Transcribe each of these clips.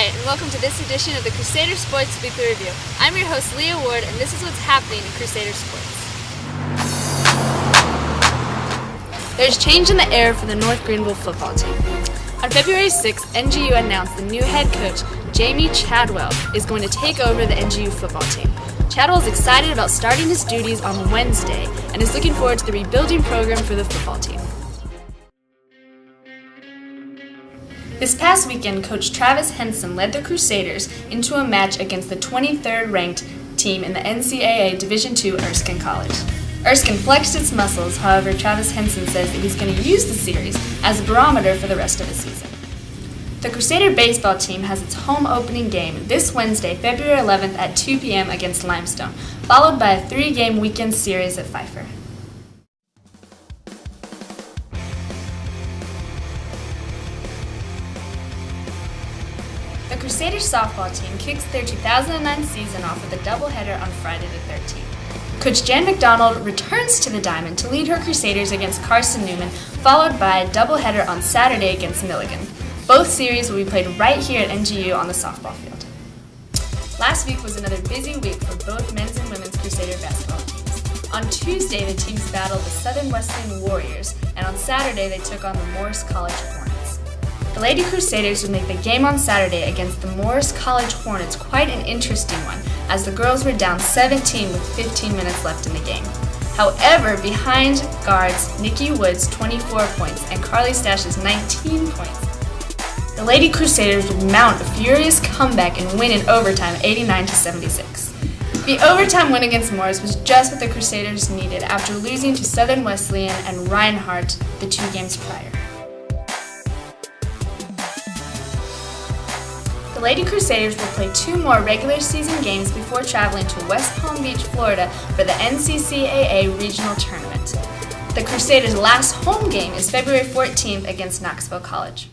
Hi, and welcome to this edition of the Crusader Sports Weekly Review. I'm your host, Leah Ward, and this is what's happening in Crusader Sports. There's change in the air for the North Greenville football team. On February 6th, NGU announced the new head coach, Jamie Chadwell, is going to take over the NGU football team. Chadwell is excited about starting his duties on Wednesday and is looking forward to the rebuilding program for the football team. This past weekend, Coach Travis Henson led the Crusaders into a match against the 23rd ranked team in the NCAA Division II Erskine College. Erskine flexed its muscles, however, Travis Henson says that he's going to use the series as a barometer for the rest of the season. The Crusader baseball team has its home opening game this Wednesday, February 11th at 2 p.m. against Limestone, followed by a 3-game weekend series at Pfeiffer. The Crusader softball team kicks their 2009 season off with a doubleheader on Friday the 13th. Coach Jan McDonald returns to the diamond to lead her Crusaders against Carson Newman, followed by a doubleheader on Saturday against Milligan. Both series will be played right here at NGU on the softball field. Last week was another busy week for both men's and women's Crusader basketball teams. On Tuesday, the teams battled the Southern Wesleyan Warriors, and on Saturday they took on the Morris College Hornets. The Lady Crusaders would make the game on Saturday against the Morris College Hornets quite an interesting one, as the girls were down 17 with 15 minutes left in the game. However, behind guards Nikki Wood's 24 points and Carly Stash's 19 points, the Lady Crusaders would mount a furious comeback and win in overtime 89-76. The overtime win against Morris was just what the Crusaders needed after losing to Southern Wesleyan and Reinhardt the 2 games prior. The Lady Crusaders will play 2 more regular season games before traveling to West Palm Beach, Florida for the NCCAA Regional Tournament. The Crusaders' last home game is February 14th against Knoxville College.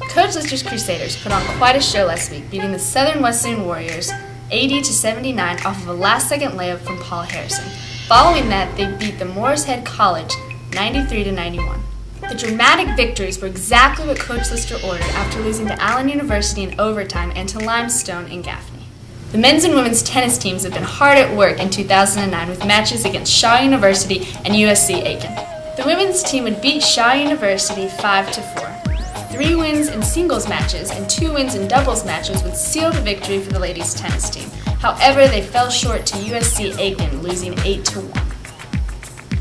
Coach Lister's Crusaders put on quite a show last week, beating the Southern Wesleyan Warriors 80-79 off of a last-second layup from Paul Harrison. Following that, they beat the Morris Head College 93-91. The dramatic victories were exactly what Coach Lister ordered after losing to Allen University in overtime and to Limestone in Gaffney. The men's and women's tennis teams have been hard at work in 2009 with matches against Shaw University and USC Aiken. The women's team would beat Shaw University 5-4. 3 wins in singles matches and 2 wins in doubles matches would seal the victory for the ladies' tennis team. However, they fell short to USC Aiken, losing 8-1.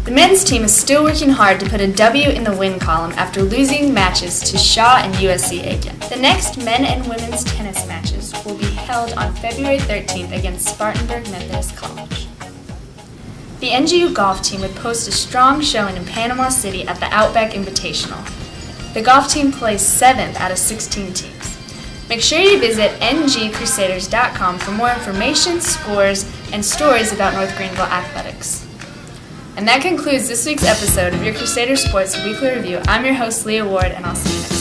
The men's team is still working hard to put a W in the win column after losing matches to Shaw and USC Aiken. The next men and women's tennis matches will be held on February 13th against Spartanburg Methodist College. The NGU golf team would post a strong showing in Panama City at the Outback Invitational. The golf team plays 7th out of 16 teams. Make sure you visit ngcrusaders.com for more information, scores, and stories about North Greenville athletics. And that concludes this week's episode of your Crusader Sports Weekly Review. I'm your host, Leah Ward, and I'll see you next time.